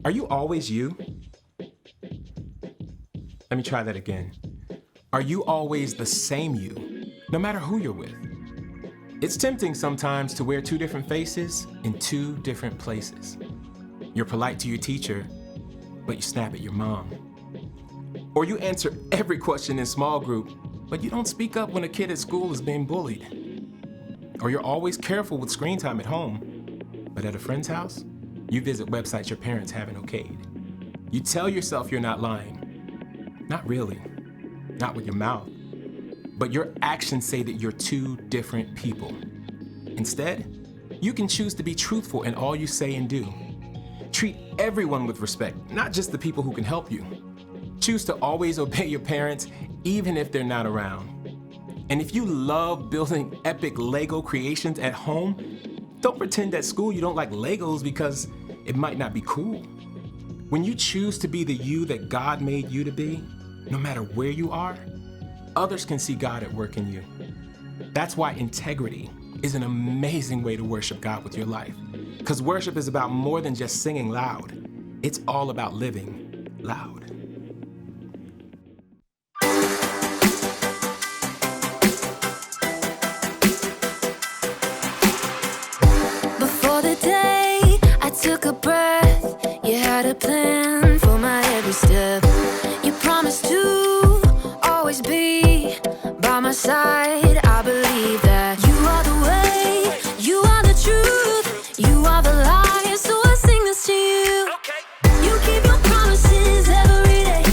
Are you always you? Let me try that again. Are you always the same you, no matter who you're with? It's tempting sometimes to wear two different faces in two different places. You're polite to your teacher, but you snap at your mom. Or you answer every question in small group, but you don't speak up when a kid at school is being bullied. Or you're always careful with screen time at home, but at a friend's house, you visit websites your parents haven't okayed. You tell yourself you're not lying. Not really. Not with your mouth. But your actions say that you're two different people. Instead, you can choose to be truthful in all you say and do. Treat everyone with respect, not just the people who can help you. Choose to always obey your parents, even if they're not around. And if you love building epic Lego creations at home, don't pretend at school you don't like Legos because it might not be cool. When you choose to be the you that God made you to be, no matter where you are, others can see God at work in you. That's why integrity is an amazing way to worship God with your life. Because worship is about more than just singing loud. It's all about living loud. Before the day I took a breath, you had a plan for my every step. You promised to always be by my side. I believe that you are the way, you are the truth, you are the light. So I sing this to you. You keep your promises every day.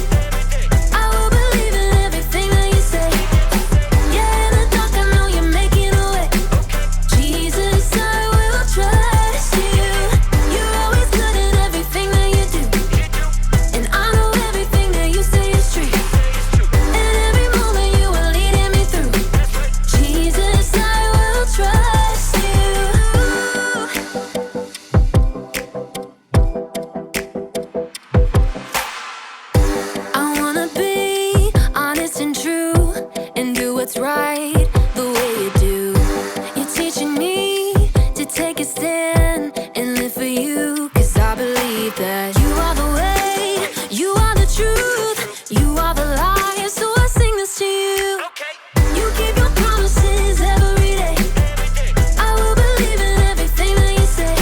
I will believe in everything that you say. Yeah, in the dark I know you're making a way. Jesus, I will trust you. You're always good in everything that you do. And I know everything that you say is true. And every moment you are leading me through. Jesus, I will trust you. I wanna be honest and true and do what's right the way you do. You're teaching me to take a stand and live for you. 'Cause I believe that you are the way, you are the truth, you are the light. So I sing this to you. You keep your promises every day. I will believe in everything that you say.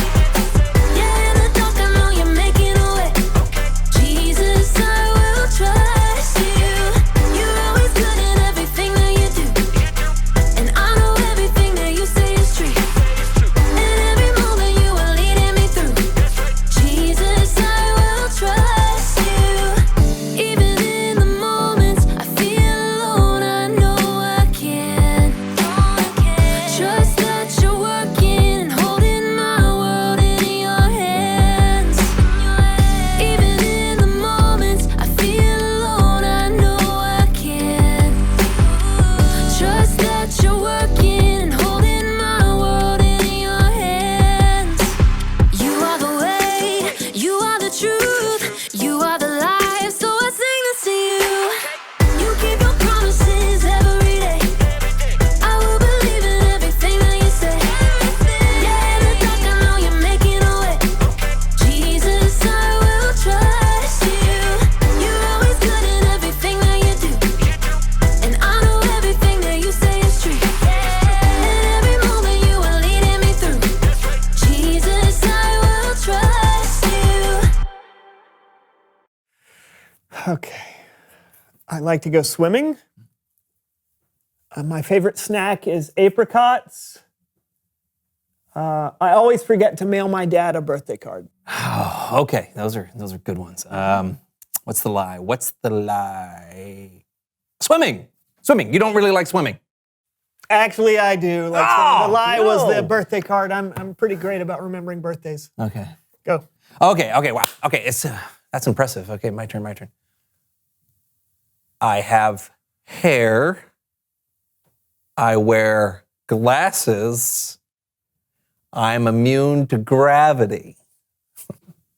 Yeah, in the dark I know you're making a way. Jesus, I will trust you. You're always good in everything that you do. And I know everything that you say is true. And every moment you are leading me through. Jesus, I will trust you. Even in the moments I feel alone, I know I can. Trust that you're working and holding my world in your hands. Even in the moments I feel alone, I know I can. Trust that you're working and holding my world in your hands. You are the way, you are the truth, you are the light. So I sing this to you. You keep your promises every day. I will believe in everything that you say. Yeah, in the dark I know you're making a way. Jesus, I will trust you. You're always good in everything that you do. And I know everything that you say is true. And every moment you are leading me through. Jesus, I will trust you. Okay. I like to go swimming. My favorite snack is apricots. I always forget to mail my dad a birthday card. Oh, okay, those are good ones. What's the lie? What's the lie? Swimming. Swimming. You don't really like swimming. Actually, I do. Like Oh, the lie was the no. birthday card. I'm pretty great about remembering birthdays. Okay. Go. Okay. Wow. Okay. That's impressive. Okay, my turn. I have hair. I wear glasses. I'm immune to gravity.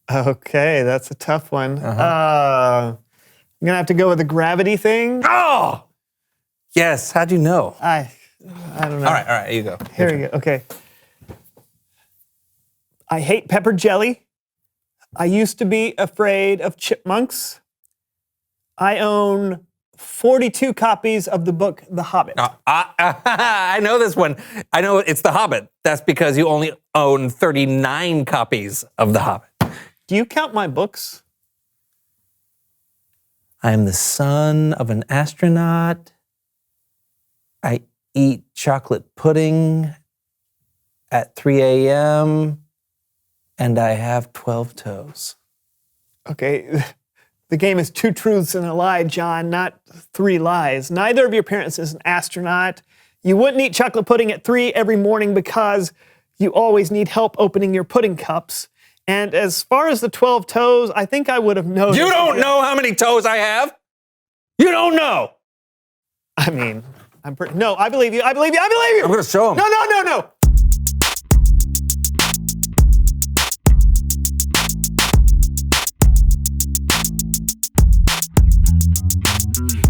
Okay, that's a tough one. I'm gonna have to go with the gravity thing. Oh, yes. How'd you know? I don't know. All right. You go. Here we go. Okay. I hate pepper jelly. I used to be afraid of chipmunks. I own 42 copies of the book The Hobbit. I know this one. I know it's The Hobbit. That's because you only own 39 copies of The Hobbit. Do you count my books? I am the son of an astronaut. I eat chocolate pudding at 3 a.m. and I have 12 toes. Okay, the game is 2 truths and a lie, John, not 3 lies. Neither of your parents is an astronaut. You wouldn't eat chocolate pudding at 3 every morning because you always need help opening your pudding cups. And as far as the 12 toes, I think I would have noticed. You don't know how many toes I have? You don't know. I mean, no, I believe you. I believe you. I believe you. I'm going to show him. No.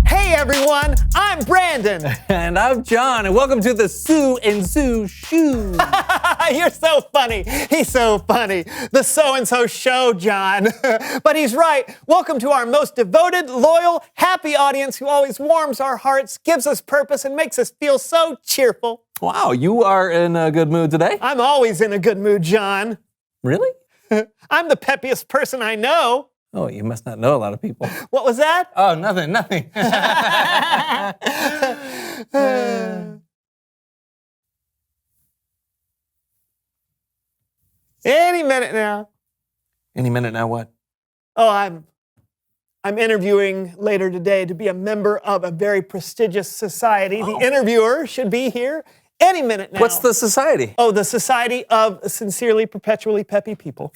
Hey everyone, I'm Brandon. And I'm John, and welcome to the Sue and Sue Shoe. You're so funny. He's so funny. The so-and-so show, John. But he's right. Welcome to our most devoted, loyal, happy audience who always warms our hearts, gives us purpose, and makes us feel so cheerful. Wow, you are in a good mood today? I'm always in a good mood, John. Really? I'm the peppiest person I know. Oh, you must not know a lot of people. What was that? Oh, nothing. Any minute now. Any minute now, what? Oh, I'm interviewing later today to be a member of a very prestigious society. The interviewer should be here any minute now. What's the society? Oh, the Society of Sincerely Perpetually Peppy People.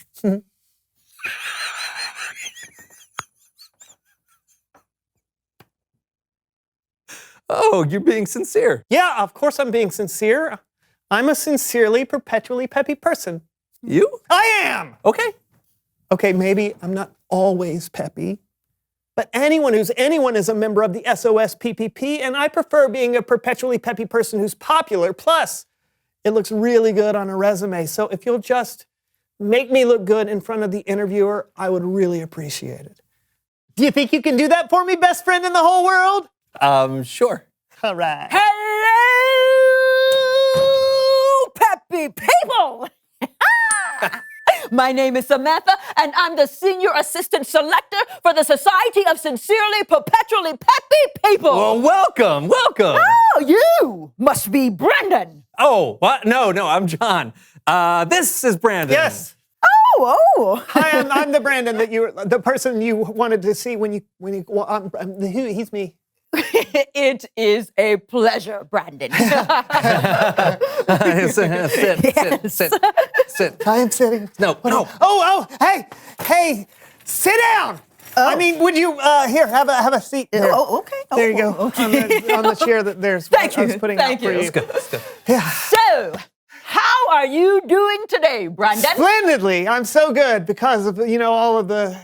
Oh, you're being sincere. Yeah, of course I'm being sincere. I'm a sincerely, perpetually peppy person. You? I am! Okay. Okay, maybe I'm not always peppy, but anyone is a member of the SOS PPP, and I prefer being a perpetually peppy person who's popular. Plus, it looks really good on a resume. So if you'll just make me look good in front of the interviewer, I would really appreciate it. Do you think you can do that for me, best friend in the whole world? Sure. All right. Hello, peppy people! My name is Samantha, and I'm the Senior Assistant Selector for the Society of Sincerely Perpetually Peppy People. Well, welcome. Oh, you must be Brandon. Oh, what? No, I'm John. This is Brandon. Yes. Oh. Hi, I'm the Brandon the person you wanted to see when you he's me. It is a pleasure, Brandon. Sit. I am sitting. No. Oh, hey, sit down. I mean, would you here have a seat? Here. Oh, okay. There you go. Okay. On the chair that there's. Thank I was you. putting Thank out for you. you. Let's go. Yeah. So, how are you doing today, Brandon? Splendidly. I'm so good because of all of the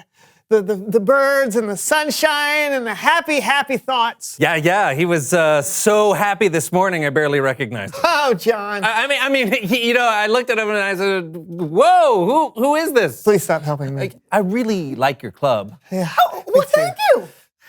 birds and the sunshine and the happy thoughts. Yeah. He was so happy this morning. I barely recognized him. Oh, John. I mean, I looked at him and I said, "Whoa, who is this?" Please stop helping me. I really like your club. Yeah. Oh, well, thank you.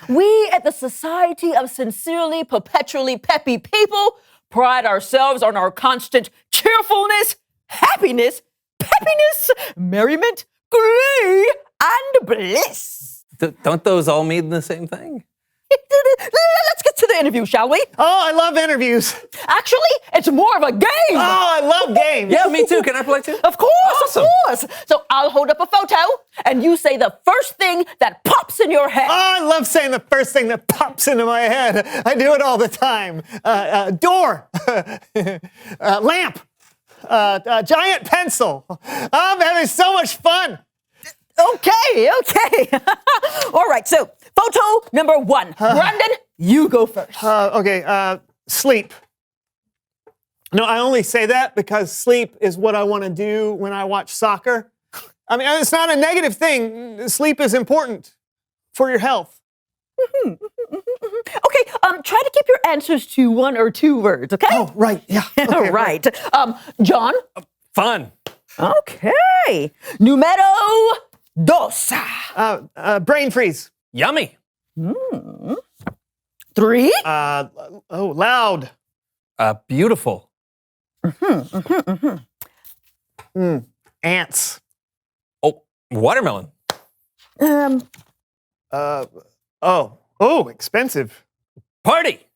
We at the Society of Sincerely Perpetually Peppy People pride ourselves on our constant cheerfulness, happiness, peppiness, merriment, glee, and bliss. Don't those all mean the same thing? Let's get to the interview, shall we? Oh, I love interviews. Actually, it's more of a game. Oh, I love games. Yeah, me too. Can I play too? Of course, Awesome. of course. So I'll hold up a photo, and you say the first thing that pops in your head. Oh, I love saying the first thing that pops into my head. I do it all the time. Door. Lamp. Giant pencil. I'm having so much fun. Okay. All right, so photo number 1. Brandon, you go first. Okay, sleep. No, I only say that because sleep is what I want to do when I watch soccer. I mean, it's not a negative thing. Sleep is important for your health. Okay, try to keep your answers to 1 or 2 words, okay? Oh, right, yeah. Okay, right. John? Fun. Okay. Numero Dos. Brain freeze. Yummy. 3. Loud. Beautiful. Ants. Oh, watermelon. Expensive. Party.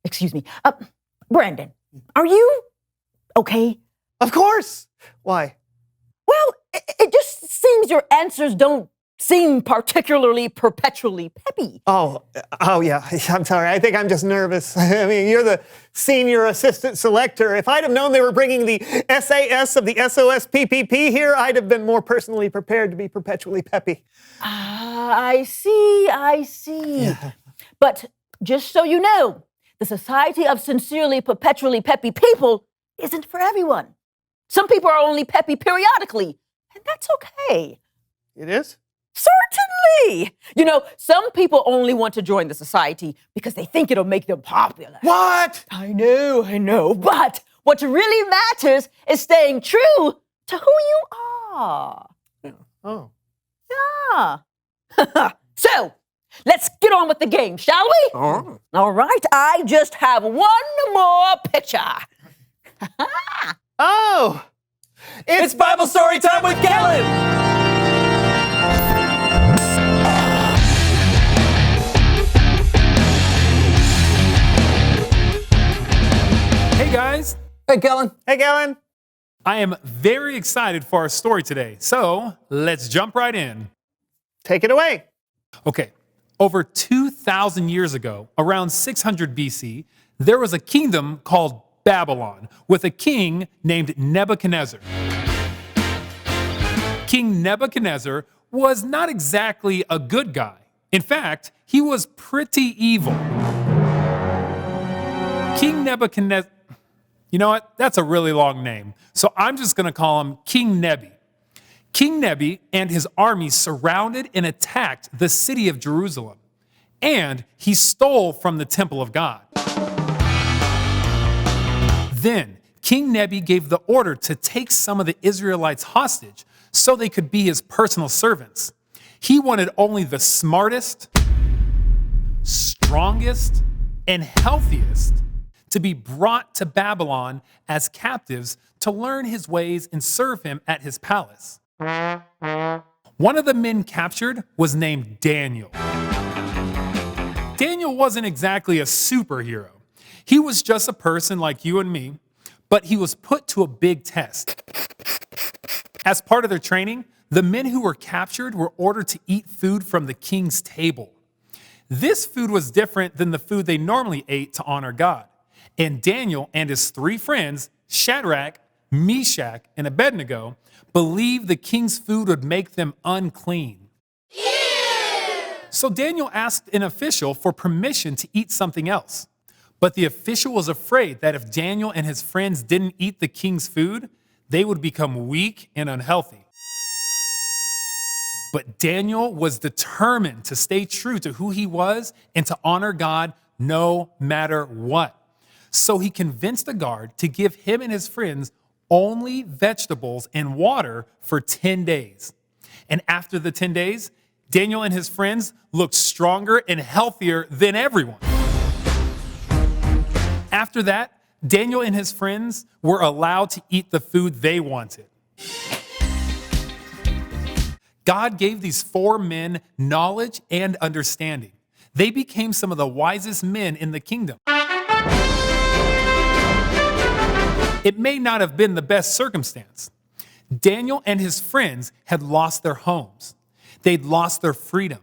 Excuse me. Brandon, are you okay? Of course. Why? Well, it just seems your answers don't seem particularly perpetually peppy. Oh, yeah. I'm sorry. I think I'm just nervous. I mean, you're the senior assistant selector. If I'd have known they were bringing the SAS of the SOS PPP here, I'd have been more personally prepared to be perpetually peppy. I see. Yeah. But just so you know, the Society of Sincerely Perpetually Peppy People isn't for everyone. Some people are only peppy periodically, and that's okay. It is? Certainly! You know, some people only want to join the society because they think it'll make them popular. What? I know. But what really matters is staying true to who you are. Oh. Yeah. So, let's get on with the game, shall we? All right, I just have one more picture. Oh! It's Bible story time with Kellen. Hey guys, Hey, Kellen. Hey, Galen. I am very excited for our story today, so let's jump right in. Take it away. Okay, over 2,000 years ago, around 600 BC, there was a kingdom called Babylon with a king named Nebuchadnezzar. King Nebuchadnezzar was not exactly a good guy. In fact, he was pretty evil. King Nebuchadnezzar, you know what? That's a really long name. So I'm just going to call him King Nebi. King Nebi and his army surrounded and attacked the city of Jerusalem. And he stole from the temple of God. Then King Nebi gave the order to take some of the Israelites hostage so they could be his personal servants. He wanted only the smartest, strongest, and healthiest to be brought to Babylon as captives to learn his ways and serve him at his palace. One of the men captured was named Daniel. Daniel wasn't exactly a superhero. He was just a person like you and me, but he was put to a big test. As part of their training, the men who were captured were ordered to eat food from the king's table. This food was different than the food they normally ate to honor God. And Daniel and his 3 friends, Shadrach, Meshach, and Abednego, believed the king's food would make them unclean. So Daniel asked an official for permission to eat something else. But the official was afraid that if Daniel and his friends didn't eat the king's food, they would become weak and unhealthy. But Daniel was determined to stay true to who he was and to honor God no matter what. So he convinced the guard to give him and his friends only vegetables and water for 10 days. And after the 10 days, Daniel and his friends looked stronger and healthier than everyone. After that, Daniel and his friends were allowed to eat the food they wanted. God gave these 4 men knowledge and understanding. They became some of the wisest men in the kingdom. It may not have been the best circumstance. Daniel and his friends had lost their homes. They'd lost their freedom.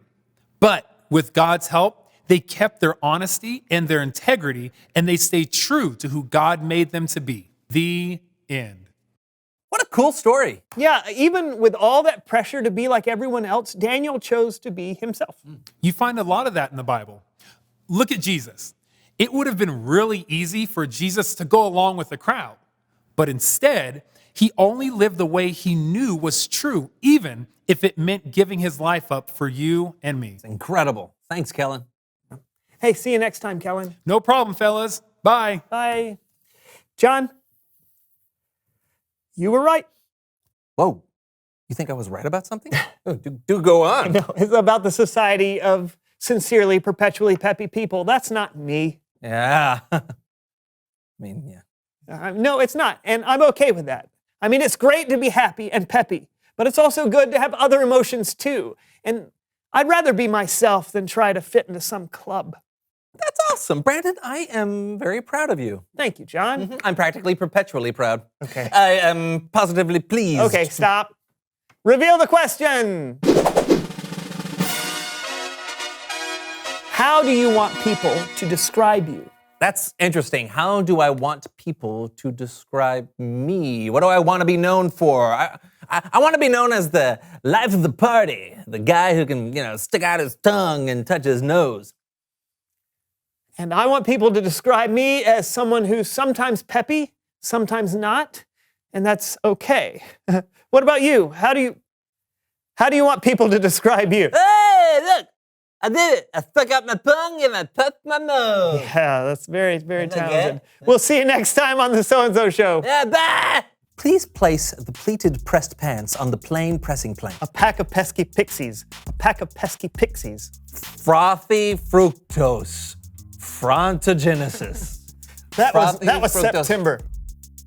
But with God's help, they kept their honesty and their integrity, and they stayed true to who God made them to be. The end. What a cool story. Yeah, even with all that pressure to be like everyone else, Daniel chose to be himself. You find a lot of that in the Bible. Look at Jesus. It would have been really easy for Jesus to go along with the crowd, but instead, he only lived the way he knew was true, even if it meant giving his life up for you and me. Incredible. Thanks, Kellen. Hey, see you next time, Kellen. No problem, fellas. Bye. Bye. John, you were right. Whoa. You think I was right about something? Oh, do go on. No, it's about the Society of Sincerely Perpetually Peppy People. That's not me. Yeah. I mean, yeah. No, it's not. And I'm okay with that. I mean, it's great to be happy and peppy, but it's also good to have other emotions too. And I'd rather be myself than try to fit into some club. That's awesome. Brandon, I am very proud of you. Thank you, John. I'm practically perpetually proud. Okay. I am positively pleased. Okay, stop. Reveal the question. How do you want people to describe you? That's interesting. How do I want people to describe me? What do I want to be known for? I want to be known as the life of the party, the guy who can, stick out his tongue and touch his nose. And I want people to describe me as someone who's sometimes peppy, sometimes not, and that's okay. What about you? How do you want people to describe you? Hey, look! I did it. I stuck out my tongue and I touched my nose. Yeah, that's very, very Okay. talented. We'll see you next time on the So-and-So Show. Yeah, bye! Please place the pleated pressed pants on the plain pressing plank. A pack of pesky pixies. A pack of pesky pixies. Frothy fructose. Frontogenesis. That was Frothy fructose. September.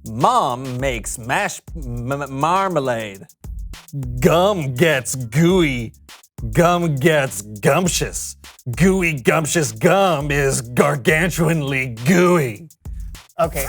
Mom makes mashed marmalade. Gum gets gooey. Gum gets gumptious. Gooey gumptious gum is gargantuanly gooey. Okay.